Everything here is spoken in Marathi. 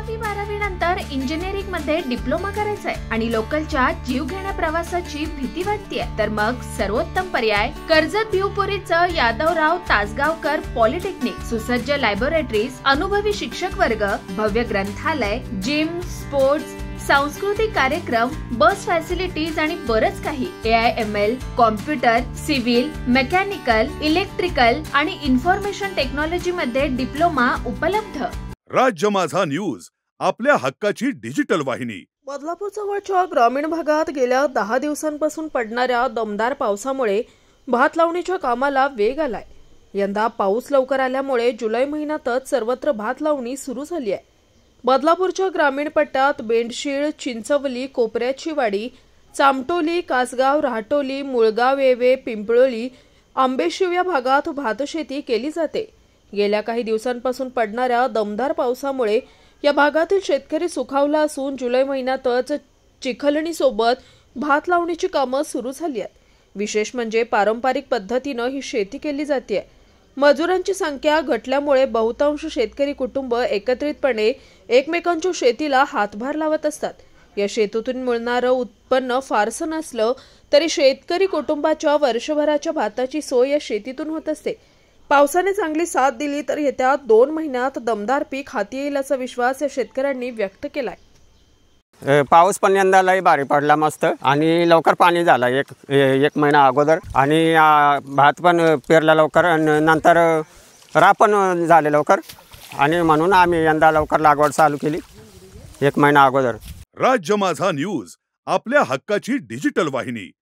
10वी-12वी नंतर इंजिनिअरिंग मध्ये डिप्लोमा करायचंय आणि लोकलच्या जीवघेण्या प्रवासाची भीती वाटतेय, तर मग सर्वोत्तम पर्याय कर्जत भिवपुरीचं यादवराव तासगावकर पॉलिटेक्निक. सुसज्ज लॅबोरेटरीज, अनुभवी शिक्षक वर्ग, भव्य ग्रंथालय, जिम, स्पोर्ट्स, सांस्कृतिक कार्यक्रम, बस फॅसिलिटीज आणि बरंच काही. AIML, computer, civil, mechanical, electrical आणि इन्फॉर्मेशन टेक्नॉलॉजी मध्ये डिप्लोमा उपलब्ध. राज्य माझा न्यूज, आपल्या हक्काची डिजिटल वाहिनी. बदलापूर जवळच्या ग्रामीण भागात गेल्या 10 दिवसांपासून पडणाऱ्या दमदार पावसामुळे भात लावणीच्या कामाला वेग आलाय. यंदा पाऊस लवकर आल्यामुळे जुलै महिन्यातच सर्वत्र भात लावणी सुरू झाली आहे. बदलापूरच्या ग्रामीण पट्ट्यात बेंडशीळ, चिंचवली, कोपऱ्याची वाडी, चामटोली, कासगाव, राहटोली, मुळगाव, येवे, पिंपळोली, आंबेशिव या भागात भातशेती केली जाते. गेल्या काही दिवसांपासून पडणाऱ्या दमदार पावसामुळे या भागातील शेतकरी सुखावला असून जुलै महिन्यातच चिखलणीसोबत भात लावणीची कामं सुरू झाली आहेत. विशेष म्हणजे पारंपरिक पद्धतीनं ही शेती केली जाते. मजुरांची संख्या घटल्यामुळे बहुतांश शेतकरी कुटुंब एकत्रितपणे एकमेकांच्या शेतीला हातभार लावत असतात. या शेतीतून मिळणारं उत्पन्न फारसं नसलं तरी शेतकरी कुटुंबाच्या वर्षभराच्या भाताची सोय या शेतीतून होत असते. पावसाने चांगली साथ दिली तर येत्या 2 महिन्यात दमदार पीक हाती येईल असा विश्वास या शेतकऱ्यांनी व्यक्त केलाय. पाऊस पण यंदा लई भारी पडला मस्त आणि लवकर पाणी झाला एक महिना अगोदर आणि भात पण पेरला लवकर आणि नंतर रापण झाले लवकर आणि म्हणून आम्ही यंदा लवकर लागवड चालू केली 1 महिना अगोदर. राज्य माझा न्यूज, आपल्या हक्काची डिजिटल वाहिनी.